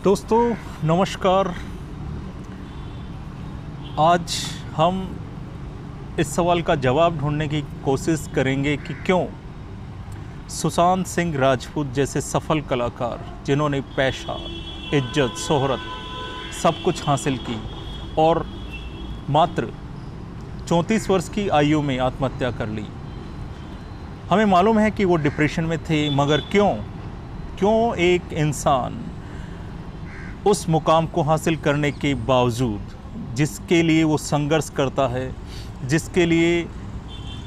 दोस्तों नमस्कार। आज हम इस सवाल का जवाब ढूंढने की कोशिश करेंगे कि क्यों सुशांत सिंह राजपूत जैसे सफल कलाकार जिन्होंने पैसा, इज्जत, शोहरत सब कुछ हासिल की और मात्र 34 वर्ष की आयु में आत्महत्या कर ली। हमें मालूम है कि वो डिप्रेशन में थे, मगर क्यों एक इंसान उस मुकाम को हासिल करने के बावजूद, जिसके लिए वो संघर्ष करता है, जिसके लिए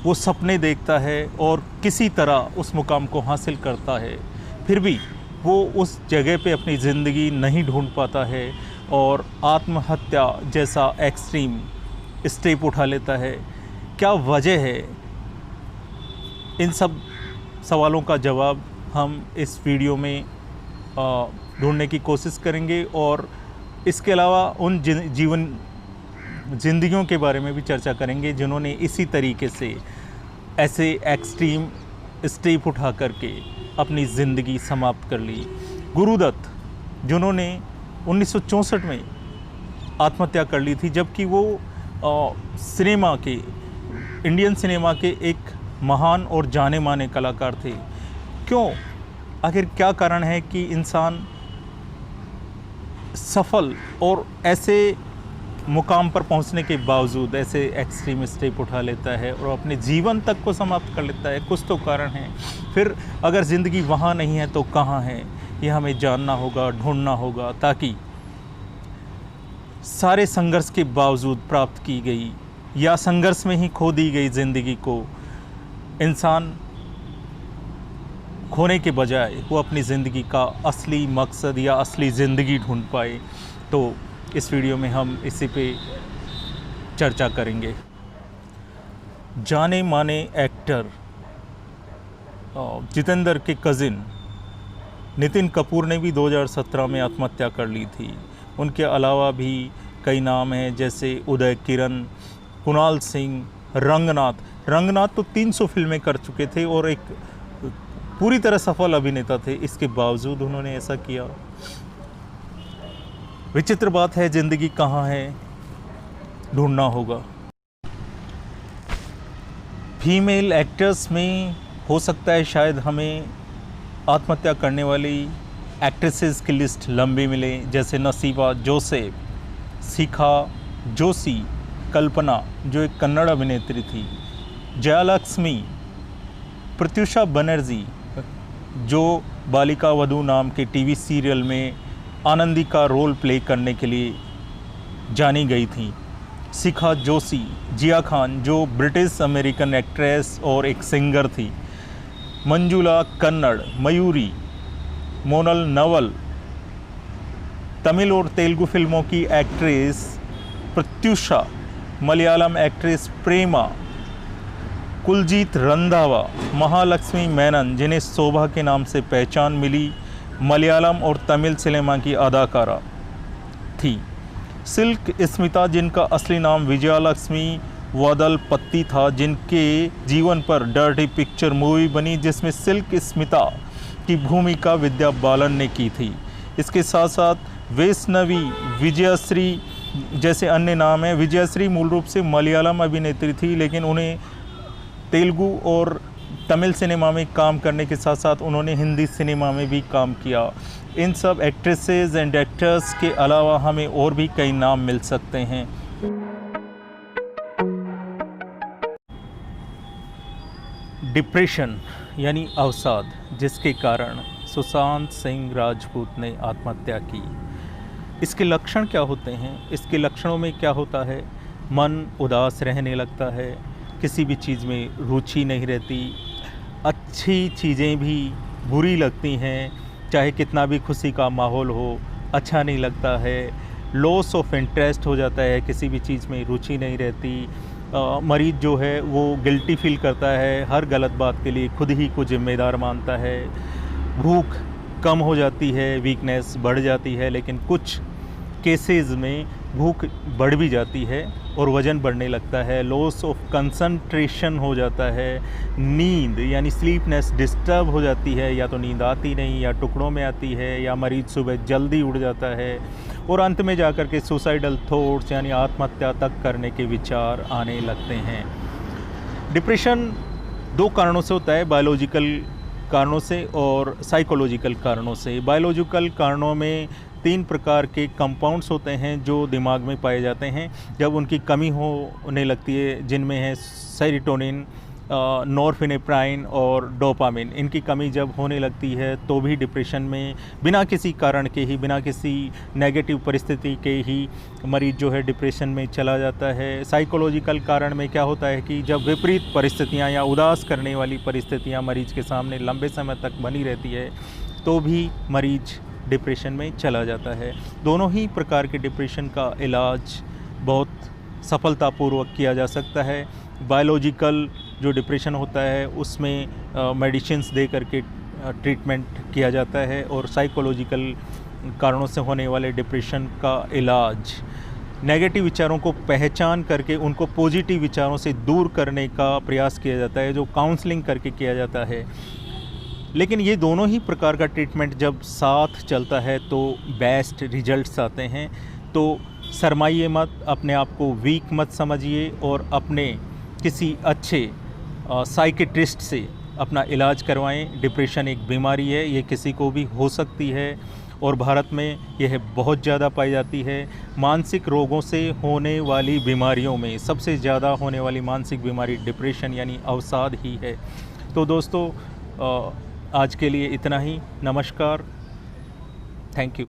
वो सपने देखता है और किसी तरह उस मुकाम को हासिल करता है, फिर भी वो उस जगह पे अपनी ज़िंदगी नहीं ढूंढ पाता है और आत्महत्या जैसा एक्सट्रीम स्टेप उठा लेता है। क्या वजह है? इन सब सवालों का जवाब हम इस वीडियो में ढूंढने की कोशिश करेंगे और इसके अलावा उन ज़िंदगियों के बारे में भी चर्चा करेंगे जिन्होंने इसी तरीके से ऐसे एक्सट्रीम स्टेप उठा करके अपनी ज़िंदगी समाप्त कर ली। गुरुदत्त जिन्होंने 1964 में आत्महत्या कर ली थी, जबकि वो इंडियन सिनेमा के एक महान और जाने माने कलाकार थे। क्यों? आखिर क्या कारण है कि इंसान सफल और ऐसे मुकाम पर पहुंचने के बावजूद ऐसे एक्सट्रीम स्टेप उठा लेता है और अपने जीवन तक को समाप्त कर लेता है? कुछ तो कारण है। फिर अगर ज़िंदगी वहाँ नहीं है तो कहाँ है, ये हमें जानना होगा, ढूंढना होगा, ताकि सारे संघर्ष के बावजूद प्राप्त की गई या संघर्ष में ही खो दी गई ज़िंदगी को इंसान खोने के बजाय वो अपनी ज़िंदगी का असली मकसद या असली ज़िंदगी ढूंढ पाए। तो इस वीडियो में हम इसी पे चर्चा करेंगे। जाने माने एक्टर जितेंद्र के कज़िन नितिन कपूर ने भी 2017 में आत्महत्या कर ली थी। उनके अलावा भी कई नाम हैं, जैसे उदय किरण, कुणाल सिंह, रंगनाथ तो 300 फिल्में कर चुके थे और एक पूरी तरह सफल अभिनेता थे। इसके बावजूद उन्होंने ऐसा किया। विचित्र बात है, ज़िंदगी कहाँ है, ढूंढना होगा। फीमेल एक्टर्स में हो सकता है शायद हमें आत्महत्या करने वाली एक्ट्रेसेस की लिस्ट लंबी मिले, जैसे नसीबा जोसेफ, शिखा जोशी, कल्पना जो एक कन्नड़ अभिनेत्री थी, जयालक्ष्मी, प्रत्युषा बनर्जी जो बालिका वधू नाम के टीवी सीरियल में आनंदी का रोल प्ले करने के लिए जानी गई थी, शिखा जोशी, जिया खान जो ब्रिटिश अमेरिकन एक्ट्रेस और एक सिंगर थी, मंजुला कन्नड़, मयूरी, मोनल नवल, तमिल और तेलुगु फिल्मों की एक्ट्रेस प्रत्युषा, मलयालम एक्ट्रेस प्रेमा, कुलजीत रंधावा, महालक्ष्मी मेनन जिन्हें शोभा के नाम से पहचान मिली, मलयालम और तमिल सिनेमा की अदाकारा थी, सिल्क स्मिता जिनका असली नाम विजयालक्ष्मी वदलपत्ती था, जिनके जीवन पर डर्टी पिक्चर मूवी बनी जिसमें सिल्क स्मिता की भूमिका विद्या बालन ने की थी। इसके साथ साथ वैष्णवी, विजयश्री जैसे अन्य नाम हैं। विजयश्री मूल रूप से मलयालम अभिनेत्री थी, लेकिन उन्हें तेलुगु और तमिल सिनेमा में काम करने के साथ साथ उन्होंने हिंदी सिनेमा में भी काम किया। इन सब एक्ट्रेसेस एंड एक्टर्स के अलावा हमें और भी कई नाम मिल सकते हैं। डिप्रेशन यानी अवसाद, जिसके कारण सुशांत सिंह राजपूत ने आत्महत्या की। इसके लक्षण क्या होते हैं? इसके लक्षणों में क्या होता है? मन उदास रहने लगता है, किसी भी चीज़ में रुचि नहीं रहती, अच्छी चीज़ें भी बुरी लगती हैं, चाहे कितना भी खुशी का माहौल हो अच्छा नहीं लगता है, लॉस ऑफ इंटरेस्ट हो जाता है, किसी भी चीज़ में रुचि नहीं रहती। मरीज़ जो है वो गिल्टी फील करता है, हर गलत बात के लिए खुद ही को जिम्मेदार मानता है, भूख कम हो जाती है, वीकनेस बढ़ जाती है, लेकिन कुछ केसेस में भूख बढ़ भी जाती है और वज़न बढ़ने लगता है, लॉस ऑफ कंसंट्रेशन हो जाता है, नींद यानी स्लीपनेस डिस्टर्ब हो जाती है, या तो नींद आती नहीं या टुकड़ों में आती है, या मरीज़ सुबह जल्दी उठ जाता है और अंत में जाकर के सुसाइडल थॉट्स यानी आत्महत्या तक करने के विचार आने लगते हैं। डिप्रेशन 2 कारणों से होता है, बायोलॉजिकल कारणों से और साइकोलॉजिकल कारणों से। बायोलॉजिकल कारणों में 3 प्रकार के कंपाउंड्स होते हैं जो दिमाग में पाए जाते हैं जब उनकी कमी होने लगती है, जिनमें है सेरोटोनिन, नॉरफिनेफ्राइन और डोपामिन। इनकी कमी जब होने लगती है तो भी डिप्रेशन में बिना किसी कारण के ही, बिना किसी नेगेटिव परिस्थिति के ही मरीज़ जो है डिप्रेशन में चला जाता है। साइकोलॉजिकल कारण में क्या होता है कि जब विपरीत परिस्थितियां या उदास करने वाली परिस्थितियां मरीज़ के सामने लंबे समय तक बनी रहती है तो भी मरीज़ डिप्रेशन में चला जाता है। दोनों ही प्रकार के डिप्रेशन का इलाज बहुत सफलतापूर्वक किया जा सकता है। बायोलॉजिकल जो डिप्रेशन होता है उसमें मेडिसिन्स दे करके ट्रीटमेंट किया जाता है, और साइकोलॉजिकल कारणों से होने वाले डिप्रेशन का इलाज नेगेटिव विचारों को पहचान करके उनको पॉजिटिव विचारों से दूर करने का प्रयास किया जाता है, जो काउंसलिंग करके किया जाता है। लेकिन ये दोनों ही प्रकार का ट्रीटमेंट जब साथ चलता है तो बेस्ट रिजल्ट्स आते हैं। तो शर्माइए मत, अपने आप को वीक मत समझिए और अपने किसी अच्छे साइकेट्रिस्ट से अपना इलाज करवाएं। डिप्रेशन एक बीमारी है, ये किसी को भी हो सकती है और भारत में यह बहुत ज़्यादा पाई जाती है। मानसिक रोगों से होने वाली बीमारियों में सबसे ज़्यादा होने वाली मानसिक बीमारी डिप्रेशन यानी अवसाद ही है। तो दोस्तों आज के लिए इतना ही। नमस्कार, थैंक यू।